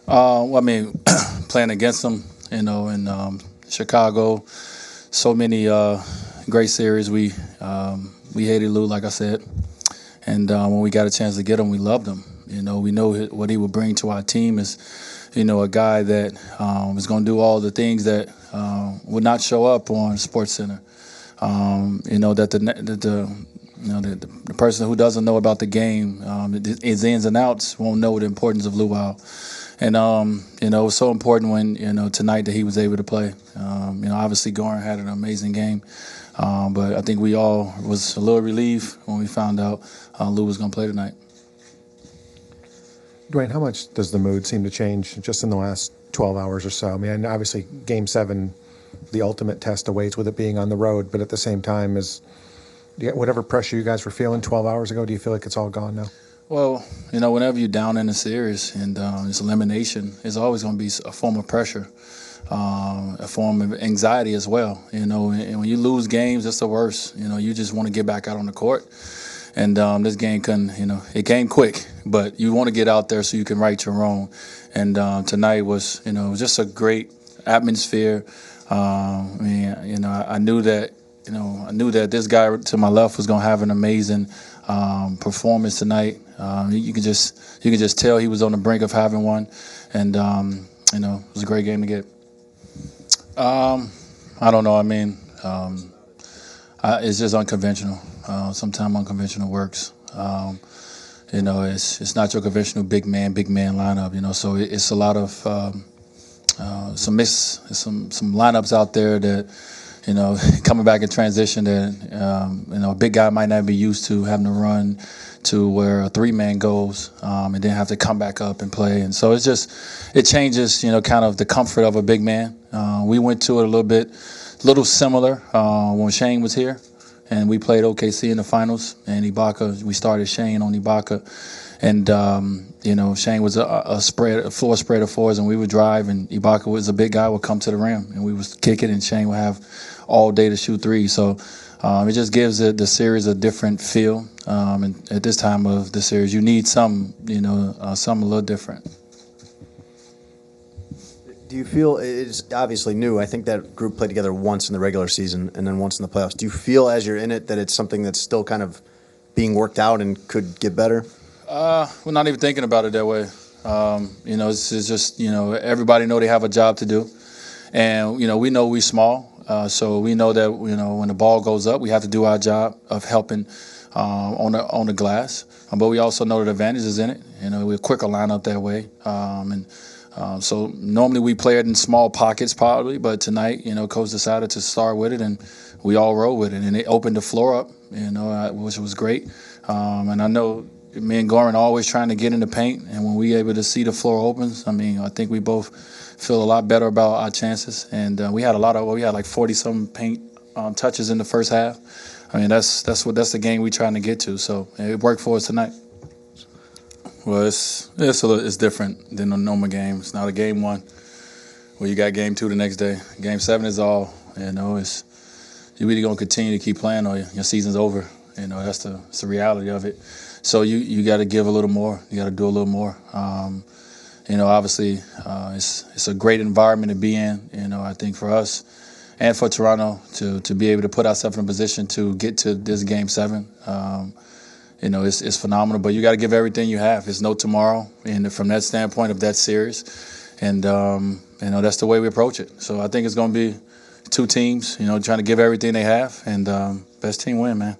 Well, I mean, playing against them, in Chicago, so many great series. We hated Lou, like I said, and when we got a chance to get him, we loved him. We know what he would bring to our team is, a guy that is going to do all the things that would not show up on Sports Center. That the person who doesn't know about the game, its ins and outs, won't know the importance of luau. And it was so important when tonight that he was able to play. Obviously Goran had an amazing game, but I think we all was a little relieved when we found out Lou was going to play tonight. Dwyane, how much does the mood seem to change just in the last 12 hours or so? I mean, obviously Game 7, the ultimate test awaits with it being on the road, but at the same time, whatever pressure you guys were feeling 12 hours ago, do you feel like it's all gone now? Well, whenever you're down in a series and it's elimination, it's always going to be a form of pressure, a form of anxiety as well. And when you lose games, it's the worst. You just want to get back out on the court. And this game it came quick, but you want to get out there so you can right your wrong. And tonight was, just a great atmosphere. I knew that this guy to my left was going to have an amazing performance tonight. You can just tell he was on the brink of having one, and it was a great game to get. I don't know. I mean, it's just unconventional. Sometimes unconventional works. It's not your conventional big man lineup. So it's a lot of some lineups out there that coming back in transition that a big guy might not be used to having to run to where a three-man goes and then have to come back up and play. And so it changes, kind of the comfort of a big man. We went to it a little similar when Shane was here. And we played OKC in the finals, and Ibaka. We started Shane on Ibaka, and Shane was a floor spreader for us, and we would drive, and Ibaka was a big guy, would come to the rim, and we would kick it, and Shane would have all day to shoot threes. So it just gives the series a different feel. And at this time of the series, you need something a little different. Do you feel it's obviously new? I think that group played together once in the regular season and then once in the playoffs. Do you feel as you're in it that it's something that's still kind of being worked out and could get better? We're not even thinking about it that way. It's just everybody know they have a job to do, and we know we're small, so we know that when the ball goes up, we have to do our job of helping on the glass. But we also know the advantages in it. We're a quicker lineup that way, so normally we play it in small pockets probably, but tonight, coach decided to start with it, and we all roll with it, and it opened the floor up, which was great. And I know me and Goran always trying to get in the paint, and when we able to see the floor opens, I think we both feel a lot better about our chances. And we had like 40-some paint touches in the first half. That's the game we're trying to get to. So it worked for us tonight. Well, it's different than a normal game. It's not a game one where you got game 2 the next day. Game 7 is all. You really gonna continue to keep playing, or your season's over. That's the reality of it. So you got to give a little more. You got to do a little more. Obviously, it's a great environment to be in. I think for us and for Toronto to be able to put ourselves in a position to get to this Game 7. It's phenomenal, but you got to give everything you have. It's no tomorrow, and from that standpoint of that series, and that's the way we approach it. So I think it's going to be two teams, trying to give everything they have, and best team win, man.